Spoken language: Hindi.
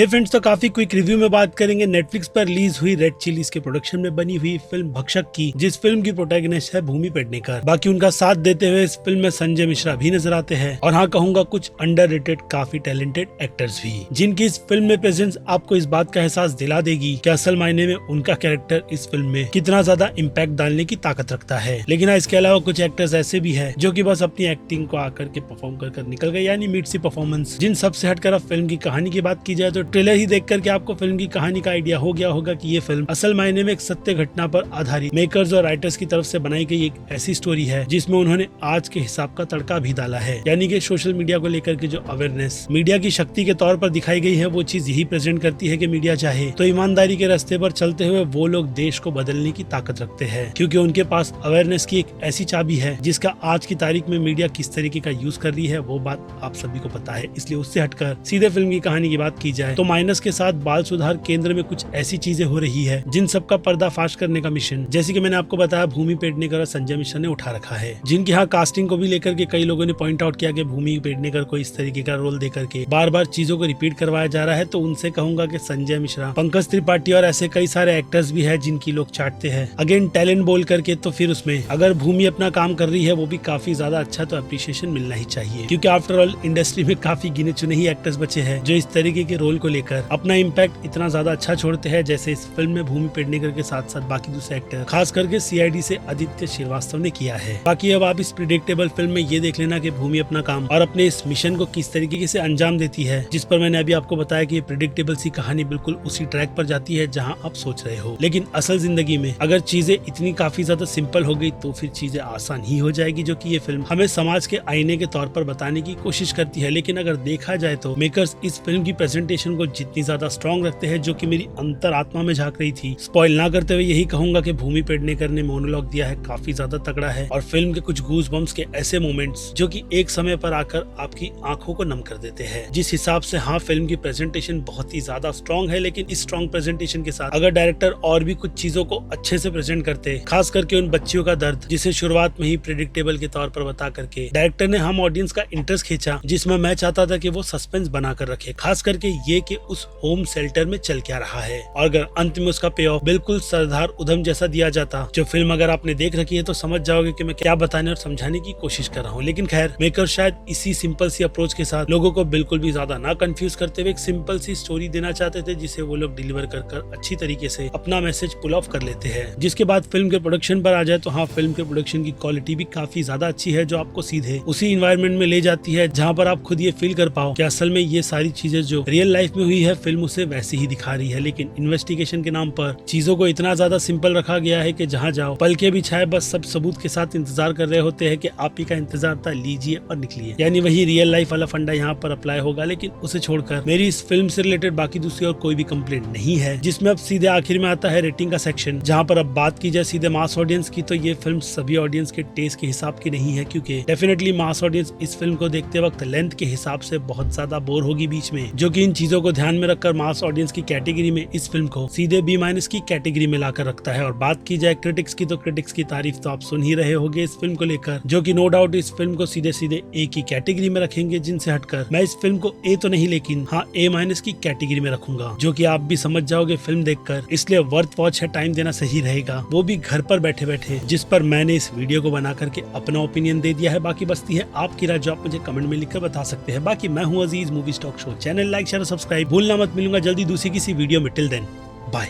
हे फ्रेंड्स, तो काफी क्विक रिव्यू में बात करेंगे नेटफ्लिक्स पर रिलीज हुई रेड चिलीज के प्रोडक्शन में बनी हुई फिल्म भक्षक की, जिस फिल्म की प्रोटैगनिस्ट है भूमि पेडनेकर। बाकी उनका साथ देते हुए इस फिल्म में संजय मिश्रा भी नजर आते हैं और हाँ कहूंगा कुछ अंडररेटेड काफी टैलेंटेड एक्टर्स भी, जिनकी इस फिल्म में प्रेजेंस आपको इस बात का एहसास दिला देगी कि असल मायने में उनका कैरेक्टर इस फिल्म में कितना ज्यादा इम्पैक्ट डालने की ताकत रखता है। लेकिन हाँ, इसके अलावा कुछ एक्टर्स ऐसे भी है जो की बस अपनी एक्टिंग को आकर के परफॉर्म कर निकल गए, यानी मिड सी परफॉर्मेंस। जिन सबसे हटकर अब फिल्म की कहानी की बात की जाए तो ट्रेलर ही देख करके आपको फिल्म की कहानी का आइडिया हो गया होगा कि ये फिल्म असल मायने में एक सत्य घटना पर आधारित मेकर्स और राइटर्स की तरफ से बनाई गई एक ऐसी स्टोरी है जिसमें उन्होंने आज के हिसाब का तड़का भी डाला है। यानी कि सोशल मीडिया को लेकर के जो अवेयरनेस मीडिया की शक्ति के तौर पर दिखाई गई है, वो चीज यही प्रेजेंट करती है कि मीडिया चाहे तो ईमानदारी के रास्ते पर चलते हुए वो लोग देश को बदलने की ताकत रखते हैं, क्योंकि उनके पास अवेयरनेस की एक ऐसी चाबी है जिसका आज की तारीख में मीडिया किस तरीके का यूज कर रही है वो बात आप सभी को पता है। इसलिए उससे हटकर सीधे फिल्म की कहानी की बात की जाए तो माइनस के साथ बाल सुधार केंद्र में कुछ ऐसी चीजें हो रही है जिन सबका पर्दाफाश करने का मिशन, जैसे कि मैंने आपको बताया, भूमि पेडनेकर और संजय मिश्रा ने उठा रखा है, जिनकी यहाँ कास्टिंग को भी लेकर के कई लोगों ने पॉइंट आउट किया कि भूमि पेडनेकर को इस तरीके का रोल देकर के बार बार चीजों को रिपीट करवाया जा रहा है। तो उनसे कहूंगा कि संजय मिश्रा, पंकज त्रिपाठी और ऐसे कई सारे एक्टर्स भी है जिनकी लोग चाटते हैं अगेन टैलेंट बोल करके, तो फिर उसमें अगर भूमि अपना काम कर रही है वो भी काफी ज्यादा अच्छा, तो अप्रिशिएशन मिलना ही चाहिए, क्योंकि आफ्टर ऑल इंडस्ट्री में काफी गिने चुने ही एक्टर्स बचे हैं जो इस तरीके के रोल को लेकर अपना इम्पैक्ट इतना ज्यादा अच्छा छोड़ते हैं, जैसे इस फिल्म में भूमि पेडनेकर के साथ साथ बाकी दूसरे एक्टर, खास करके सीआईडी से आदित्य श्रीवास्तव ने किया है। बाकी अब आप इस प्रिडिक्टेबल फिल्म में ये देख लेना कि भूमि अपना काम और अपने इस मिशन को किस तरीके से अंजाम देती है, जिस पर मैंने अभी आपको बताया कि ये प्रिडिक्टेबल सी कहानी बिल्कुल उसी ट्रैक पर जाती है जहाँ आप सोच रहे हो। लेकिन असल जिंदगी में अगर चीजें इतनी काफी ज्यादा सिंपल हो गई तो फिर चीजें आसान ही हो जाएगी, जो कि ये फिल्म हमें समाज के आईने के तौर पर बताने की कोशिश करती है। लेकिन अगर देखा जाए तो मेकर्स इस फिल्म की प्रेजेंटेशन को जितनी ज्यादा स्ट्रॉन्ग रखते हैं, जो कि मेरी अंतर आत्मा में झांक रही थी, स्पॉइल ना करते हुए यही कहूंगा कि भूमि पेडनेकर ने मोनोलॉग दिया है काफी ज्यादा तगड़ा है, और फिल्म के कुछ गूज बम्स के ऐसे मोमेंट्स जो कि एक समय पर आकर आपकी आंखों को नम कर देते हैं। जिस हिसाब से हाँ, फिल्म की प्रेजेंटेशन बहुत ही ज्यादा स्ट्रॉन्ग है, लेकिन इस स्ट्रॉन्ग प्रेजेंटेशन के साथ अगर डायरेक्टर और भी कुछ चीजों को अच्छे से प्रेजेंट करते, खास करके उन बच्चियों का दर्द जिसे शुरुआत में ही प्रेडिक्टेबल के तौर पर बता करके डायरेक्टर ने हम ऑडियंस का इंटरेस्ट खींचा, जिसमें मैं चाहता था कि वो सस्पेंस बनाकर रखे, खास करके ये कि उस होम शेल्टर में चल क्या रहा है, और अगर अंत में उसका पे ऑफ बिल्कुल सरदार उधम जैसा दिया जाता, जो फिल्म अगर आपने देख रखी है तो समझ जाओगे कि मैं क्या बताने और समझाने की कोशिश कर रहा हूँ। लेकिन खैर, मेकर शायद इसी सिंपल सी अप्रोच के साथ लोगों को बिल्कुल भी ज्यादा ना कंफ्यूज करते हुए एक सिंपल सी स्टोरी देना चाहते थे, जिसे वो लोग डिलीवर कर अच्छी तरीके से अपना मैसेज पुल ऑफ कर लेते हैं। जिसके बाद फिल्म के प्रोडक्शन पर आ जाए तो हाँ, फिल्म के प्रोडक्शन की क्वालिटी भी काफी ज्यादा अच्छी है, जो आपको सीधे उसी इन्वायरमेंट में ले जाती है जहाँ पर आप खुद ये फील कर पाओ कि असल में ये सारी चीजें जो रियल लाइफ में हुई है फिल्म उसे वैसे ही दिखा रही है। लेकिन इन्वेस्टिगेशन के नाम पर चीजों को इतना ज्यादा सिंपल रखा गया है कि जहाँ जाओ पल के बिछाए बस सब सबूत के साथ इंतजार कर रहे होते हैं कि आप ही का इंतजार था, लीजिए और निकलिए। यानी वही रियल लाइफ वाला फंडा यहाँ पर अप्लाई होगा। लेकिन उसे छोड़कर मेरी इस फिल्म से रिलेटेड बाकी दूसरी और कोई भी कंप्लेंट नहीं है। जिसमें अब सीधे आखिर में आता है रेटिंग का सेक्शन, जहाँ पर अब बात की जाए सीधे मास ऑडियंस की, तो ये फिल्म सभी ऑडियंस के टेस्ट के हिसाब की नहीं है, क्योंकि डेफिनेटली मास ऑडियंस इस फिल्म को देखते वक्त लेंथ के हिसाब से बहुत ज्यादा बोर होगी बीच में, जो कि इन चीजों को ध्यान में रखकर मास ऑडियंस की कैटेगरी में इस फिल्म को सीधे B- की कैटेगरी में लाकर रखता है। और बात की जाए क्रिटिक्स की, तो क्रिटिक्स की तारीफ तो आप सुन ही रहे होंगे इस फिल्म को लेकर, जो कि नो डाउट इस फिल्म को सीधे सीधे A की कैटेगरी में रखेंगे, जिनसे हटकर मैं इस फिल्म को A तो नहीं लेकिन हाँ A- की कैटेगरी में रखूंगा, जो कि आप भी समझ जाओगे फिल्म देखकर। इसलिए वर्थ वॉच है, टाइम देना सही रहेगा, वो भी घर पर बैठे बैठे, जिस पर मैंने इस वीडियो को बना करके अपना ओपिनियन दे दिया है। बाकी बचती है आपकी राय, जो आप मुझे कमेंट में लिखकर बता सकते हैं। बाकी मैं हूँ Aziz, movie talk show channel like share subscribe भूलना मत। मिलूंगा जल्दी दूसरी किसी वीडियो में। Till then bye.